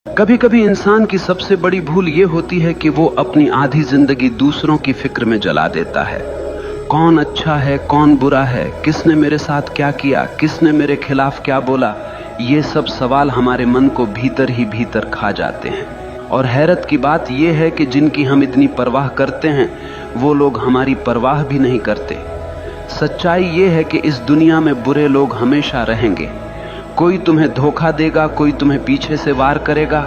कभी कभी इंसान की सबसे बड़ी भूल ये होती है कि वो अपनी आधी जिंदगी दूसरों की फिक्र में जला देता है। कौन अच्छा है, कौन बुरा है, किसने मेरे साथ क्या किया, किसने मेरे खिलाफ क्या बोला, ये सब सवाल हमारे मन को भीतर ही भीतर खा जाते हैं। और हैरत की बात यह है कि जिनकी हम इतनी परवाह करते हैं वो लोग हमारी परवाह भी नहीं करते। सच्चाई ये है कि इस दुनिया में बुरे लोग हमेशा रहेंगे। कोई तुम्हें धोखा देगा, कोई तुम्हें पीछे से वार करेगा,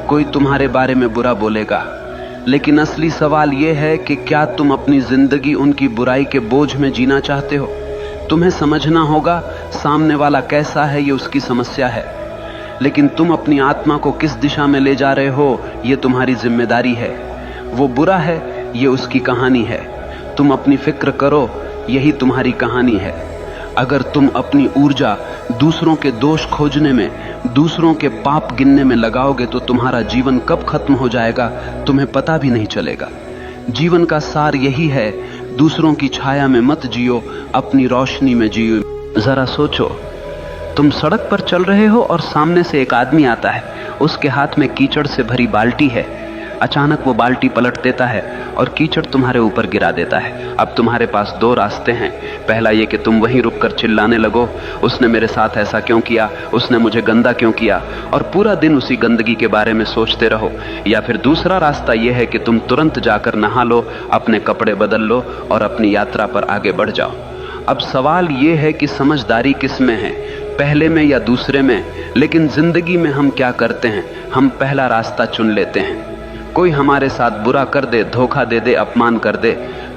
कोई तुम्हारे बारे में बुरा बोलेगा। लेकिन असली सवाल यह है कि क्या तुम अपनी जिंदगी उनकी बुराई के बोझ में जीना चाहते हो? तुम्हें समझना होगा सामने वाला कैसा है, ये उसकी समस्या है, लेकिन तुम अपनी आत्मा को किस दिशा में ले जा रहे हो ये तुम्हारी जिम्मेदारी है। वो बुरा है, ये उसकी कहानी है। तुम अपनी फिक्र करो, यही तुम्हारी कहानी है। अगर तुम अपनी ऊर्जा दूसरों के दोष खोजने में, दूसरों के पाप गिनने में लगाओगे तो तुम्हारा जीवन कब खत्म हो जाएगा तुम्हें पता भी नहीं चलेगा। जीवन का सार यही है, दूसरों की छाया में मत जियो, अपनी रोशनी में जियो। जरा सोचो, तुम सड़क पर चल रहे हो और सामने से एक आदमी आता है, उसके हाथ में कीचड़ से भरी बाल्टी है। अचानक वो बाल्टी पलट देता है और कीचड़ तुम्हारे ऊपर गिरा देता है। अब तुम्हारे पास दो रास्ते हैं। पहला ये कि तुम वहीं रुककर चिल्लाने लगो, उसने मेरे साथ ऐसा क्यों किया, उसने मुझे गंदा क्यों किया, और पूरा दिन उसी गंदगी के बारे में सोचते रहो। या फिर दूसरा रास्ता यह है कि तुम तुरंत जाकर नहा लो, अपने कपड़े बदल लो और अपनी यात्रा पर आगे बढ़ जाओ। अब सवाल ये है कि समझदारी किस में है, पहले में या दूसरे में? लेकिन जिंदगी में हम क्या करते हैं, हम पहला रास्ता चुन लेते हैं। कोई हमारे साथ बुरा कर दे, धोखा दे दे, अपमान कर दे,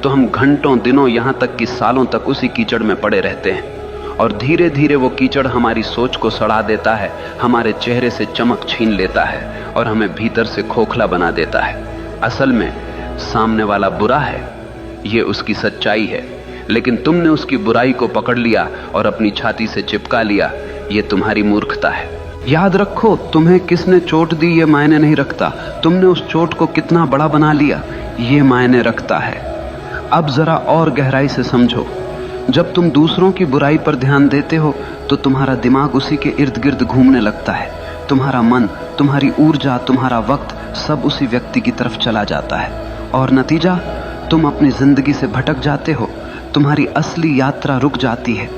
तो हम घंटों, दिनों, यहाँ तक कि सालों तक उसी कीचड़ में पड़े रहते हैं। और धीरे धीरे वो कीचड़ हमारी सोच को सड़ा देता है, हमारे चेहरे से चमक छीन लेता है और हमें भीतर से खोखला बना देता है। असल में सामने वाला बुरा है, ये उसकी सच्चाई है, लेकिन तुमने उसकी बुराई को पकड़ लिया और अपनी छाती से चिपका लिया। ये तुम्हारी मूर्खता है। याद रखो, तुम्हें किसने चोट दी ये मायने नहीं रखता, तुमने उस चोट को कितना बड़ा बना लिया ये मायने रखता है। अब जरा और गहराई से समझो, जब तुम दूसरों की बुराई पर ध्यान देते हो तो तुम्हारा दिमाग उसी के इर्द गिर्द घूमने लगता है। तुम्हारा मन, तुम्हारी ऊर्जा, तुम्हारा वक्त सब उसी व्यक्ति की तरफ चला जाता है और नतीजा, तुम अपनी जिंदगी से भटक जाते हो। तुम्हारी असली यात्रा रुक जाती है।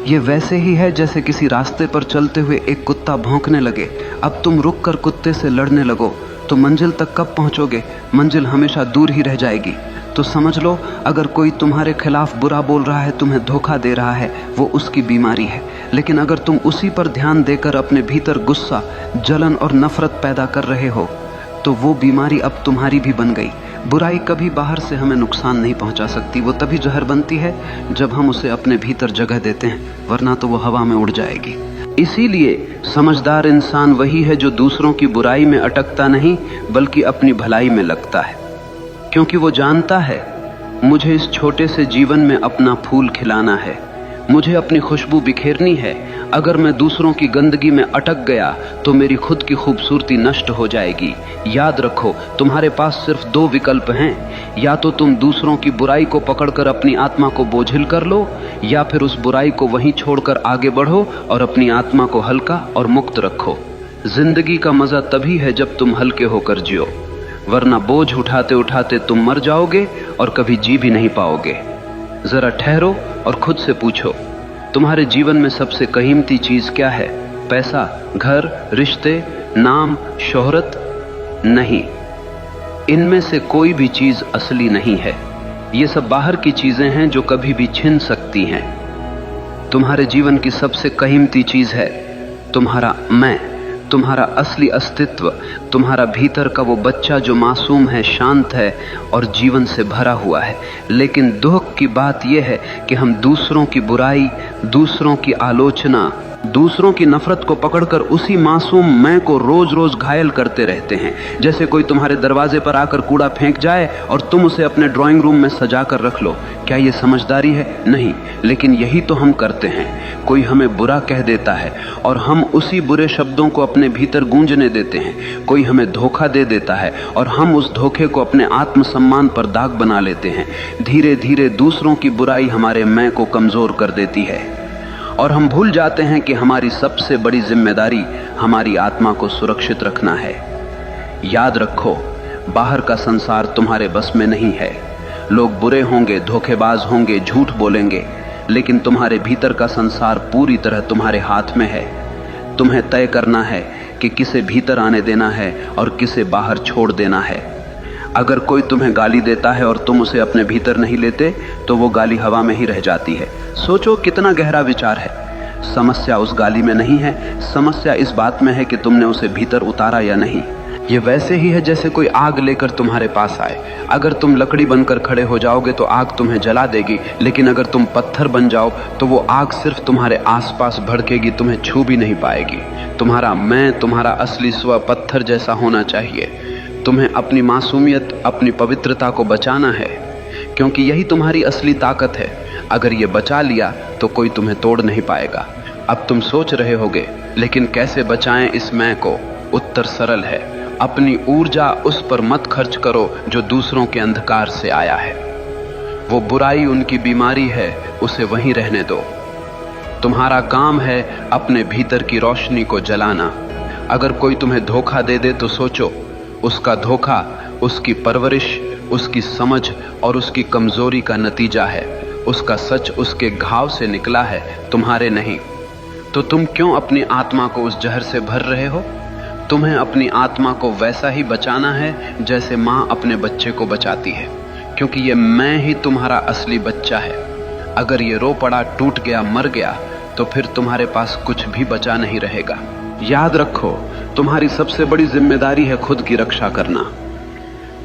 ये वैसे ही है जैसे किसी रास्ते पर चलते हुए एक कुत्ता भौंकने लगे। अब तुम रुक कर कुत्ते से लड़ने लगो तो मंजिल तक कब पहुंचोगे? मंजिल हमेशा दूर ही रह जाएगी। तो समझ लो, अगर कोई तुम्हारे खिलाफ बुरा बोल रहा है, तुम्हें धोखा दे रहा है, वो उसकी बीमारी है। लेकिन अगर तुम उसी पर ध्यान देकर अपने भीतर गुस्सा, जलन और नफरत पैदा कर रहे हो तो वो बीमारी अब तुम्हारी भी बन गई। बुराई कभी बाहर से हमें नुकसान नहीं पहुंचा सकती, वो तभी जहर बनती है जब हम उसे अपने भीतर जगह देते हैं, वरना तो वो हवा में उड़ जाएगी। इसीलिए समझदार इंसान वही है जो दूसरों की बुराई में अटकता नहीं बल्कि अपनी भलाई में लगता है, क्योंकि वो जानता है मुझे इस छोटे से जीवन में अपना फूल खिलाना है, मुझे अपनी खुशबू बिखेरनी है। अगर मैं दूसरों की गंदगी में अटक गया तो मेरी खुद की खूबसूरती नष्ट हो जाएगी। याद रखो, तुम्हारे पास सिर्फ दो विकल्प हैं, या तो तुम दूसरों की बुराई को पकड़कर अपनी आत्मा को बोझिल कर लो, या फिर उस बुराई को वहीं छोड़कर आगे बढ़ो और अपनी आत्मा को हल्का और मुक्त रखो। जिंदगी का मजा तभी है जब तुम हल्के होकर जियो, वरना बोझ उठाते उठाते तुम मर जाओगे और कभी जी भी नहीं पाओगे। जरा ठहरो और खुद से पूछो, तुम्हारे जीवन में सबसे कीमती चीज क्या है? पैसा, घर, रिश्ते, नाम, शोहरत? नहीं, इनमें से कोई भी चीज असली नहीं है। ये सब बाहर की चीजें हैं जो कभी भी छिन सकती हैं। तुम्हारे जीवन की सबसे कीमती चीज है तुम्हारा मैं, तुम्हारा असली अस्तित्व, तुम्हारा भीतर का वो बच्चा जो मासूम है, शांत है और जीवन से भरा हुआ है। लेकिन दुख की बात यह है कि हम दूसरों की बुराई, दूसरों की आलोचना, दूसरों की नफरत को पकड़कर उसी मासूम मैं को रोज रोज घायल करते रहते हैं। जैसे कोई तुम्हारे दरवाजे पर आकर कूड़ा फेंक जाए और तुम उसे अपने ड्राइंग रूम में सजा कर रख लो। क्या ये समझदारी है? नहीं, लेकिन यही तो हम करते हैं। कोई हमें बुरा कह देता है और हम उसी बुरे शब्दों को अपने भीतर गूंजने देते हैं। कोई हमें धोखा दे देता है और हम उस धोखे को अपने आत्मसम्मान पर दाग बना लेते हैं। धीरे धीरे दूसरों की बुराई हमारे मैं को कमजोर कर देती है और हम भूल जाते हैं कि हमारी सबसे बड़ी जिम्मेदारी हमारी आत्मा को सुरक्षित रखना है। याद रखो, बाहर का संसार तुम्हारे बस में नहीं है। लोग बुरे होंगे, धोखेबाज होंगे, झूठ बोलेंगे, लेकिन तुम्हारे भीतर का संसार पूरी तरह तुम्हारे हाथ में है। तुम्हें तय करना है कि किसे भीतर आने देना है और किसे बाहर छोड़ देना है। अगर कोई तुम्हें गाली देता है और तुम उसे अपने भीतर नहीं लेते तो वो गाली हवा में ही रह जाती है। सोचो कितना गहरा विचार है। समस्या उस गाली में नहीं है, समस्या इस बात में है कि तुमने उसे भीतर उतारा या नहीं। ये वैसे ही है जैसे कोई आग लेकर तुम्हारे पास आए। अगर तुम लकड़ी बनकर खड़े हो जाओगे तो आग तुम्हें जला देगी, लेकिन अगर तुम पत्थर बन जाओ तो वो आग सिर्फ तुम्हारे आसपास भड़केगी, तुम्हें छू भी नहीं पाएगी। तुम्हारा मैं, तुम्हारा असली स्व पत्थर जैसा होना चाहिए। तुम्हें अपनी मासूमियत, अपनी पवित्रता को बचाना है, क्योंकि यही तुम्हारी असली ताकत है। अगर ये बचा लिया तो कोई तुम्हें तोड़ नहीं पाएगा। अब तुम सोच रहे होगे, लेकिन कैसे बचाएं इस मैं को? उत्तर सरल है, अपनी ऊर्जा उस पर मत खर्च करो जो दूसरों के अंधकार से आया है। वो बुराई उनकी बीमारी है, उसे वहीं रहने दो। तुम्हारा काम है अपने भीतर की रोशनी को जलाना। अगर कोई तुम्हें धोखा दे दे तो सोचो, उसका धोखा उसकी परवरिश, उसकी समझ और उसकी कमजोरी का नतीजा है। उसका सच उसके घाव से निकला है, तुम्हारे नहीं। तो तुम क्यों अपनी आत्मा को उस जहर से भर रहे हो? तुम्हें अपनी आत्मा को वैसा ही बचाना है जैसे माँ अपने बच्चे को बचाती है, क्योंकि ये मैं ही तुम्हारा असली बच्चा है। अगर ये रो पड़ा, टूट गया, मर गया तो फिर तुम्हारे पास कुछ भी बचा नहीं रहेगा। याद रखो, तुम्हारी सबसे बड़ी जिम्मेदारी है खुद की रक्षा करना।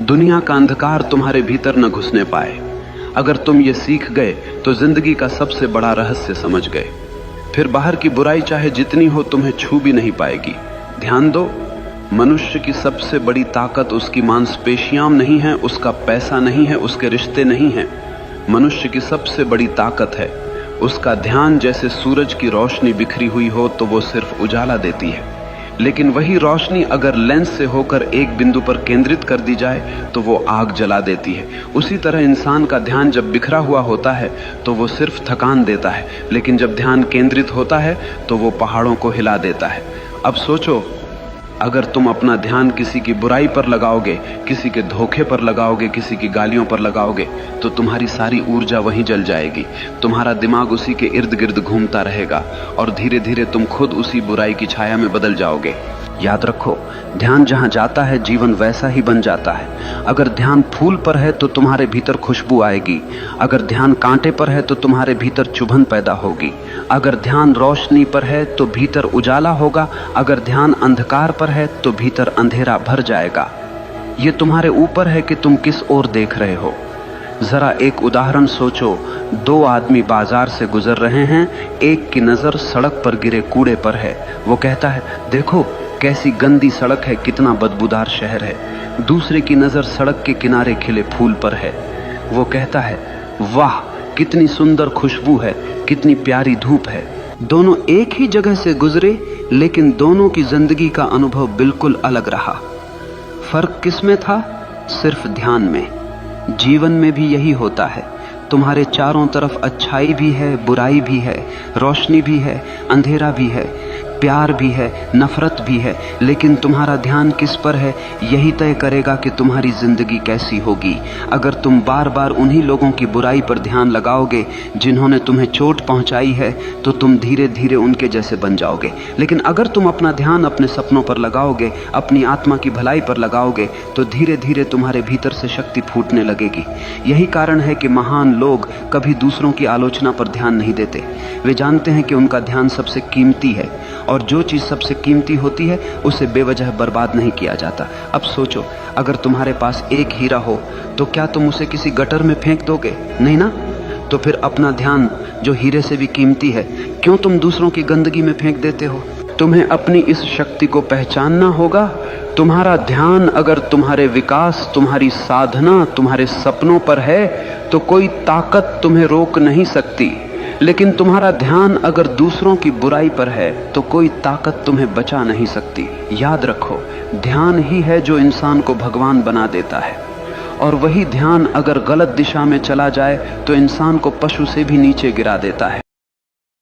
दुनिया का अंधकार तुम्हारे भीतर न घुसने पाए। अगर तुम ये सीख गए तो जिंदगी का सबसे बड़ा रहस्य समझ गए। फिर बाहर की बुराई चाहे जितनी हो तुम्हें छू भी नहीं पाएगी। ध्यान दो, मनुष्य की सबसे बड़ी ताकत उसकी मांसपेशियां नहीं है, उसका पैसा नहीं है, उसके रिश्ते नहीं है। मनुष्य की सबसे बड़ी ताकत है उसका ध्यान। जैसे सूरज की रोशनी बिखरी हुई हो तो वो सिर्फ उजाला देती है, लेकिन वही रोशनी अगर लेंस से होकर एक बिंदु पर केंद्रित कर दी जाए तो वो आग जला देती है। उसी तरह इंसान का ध्यान जब बिखरा हुआ होता है तो वो सिर्फ थकान देता है, लेकिन जब ध्यान केंद्रित होता है तो वो पहाड़ों को हिला देता है। अब सोचो, अगर तुम अपना ध्यान किसी की बुराई पर लगाओगे, किसी के धोखे पर लगाओगे, किसी की गालियों पर लगाओगे तो तुम्हारी सारी ऊर्जा वहीं जल जाएगी। तुम्हारा दिमाग उसी के इर्द गिर्द घूमता रहेगा और धीरे धीरे तुम खुद उसी बुराई की छाया में बदल जाओगे। याद रखो, ध्यान जहां जाता है जीवन वैसा ही बन जाता है। अगर ध्यान फूल पर है तो तुम्हारे भीतर खुशबू आएगी। अगर ध्यान कांटे पर है तो तुम्हारे भीतर चुभन पैदा होगी। अगर ध्यान रोशनी पर है तो भीतर उजाला होगा। अगर ध्यान अंधकार पर है तो भीतर अंधेरा भर जाएगा। ये तुम्हारे ऊपर है कि तुम किस ओर देख रहे हो। जरा एक उदाहरण सोचो, दो आदमी बाजार से गुजर रहे हैं। एक की नजर सड़क पर गिरे कूड़े पर है। वो कहता है, देखो कैसी गंदी सड़क है, कितना बदबूदार शहर है। दूसरे की नजर सड़क के किनारे खिले फूल पर है। वो कहता है, वाह कितनी सुंदर खुशबू है, कितनी प्यारी धूप है। दोनों एक ही जगह से गुजरे, लेकिन दोनों की जिंदगी का अनुभव बिल्कुल अलग रहा। फर्क किसमें था? सिर्फ ध्यान में। जीवन में भी यही होता है। तुम्हारे चारों तरफ अच्छाई भी है, बुराई भी है, रोशनी भी है, अंधेरा भी है, प्यार भी है, नफरत भी है, लेकिन तुम्हारा ध्यान किस पर है यही तय करेगा कि तुम्हारी जिंदगी कैसी होगी। अगर तुम बार बार उन्हीं लोगों की बुराई पर ध्यान लगाओगे जिन्होंने तुम्हें चोट पहुंचाई है तो तुम धीरे धीरे उनके जैसे बन जाओगे। लेकिन अगर तुम अपना ध्यान अपने सपनों पर लगाओगे, अपनी आत्मा की भलाई पर लगाओगे, तो धीरे धीरे तुम्हारे भीतर से शक्ति फूटने लगेगी। यही कारण है कि महान लोग कभी दूसरों की आलोचना पर ध्यान नहीं देते। वे जानते हैं कि उनका ध्यान सबसे कीमती है, और जो चीज सबसे कीमती होती है उसे बेवजह बर्बाद नहीं किया जाता। अब सोचो, अगर तुम्हारे पास एक हीरा हो तो क्या तुम उसे किसी गटर में फेंक दोगे? नहीं ना। तो फिर अपना ध्यान जो हीरे से भी कीमती है, क्यों तुम दूसरों की गंदगी में फेंक देते हो? तुम्हें अपनी इस शक्ति को पहचानना होगा। तुम्हारा ध्यान अगर तुम्हारे विकास, तुम्हारी साधना, तुम्हारे सपनों पर है तो कोई ताकत तुम्हें रोक नहीं सकती। लेकिन तुम्हारा ध्यान अगर दूसरों की बुराई पर है तो कोई ताकत तुम्हें बचा नहीं सकती। याद रखो, ध्यान ही है जो इंसान को भगवान बना देता है, और वही ध्यान अगर गलत दिशा में चला जाए तो इंसान को पशु से भी नीचे गिरा देता है।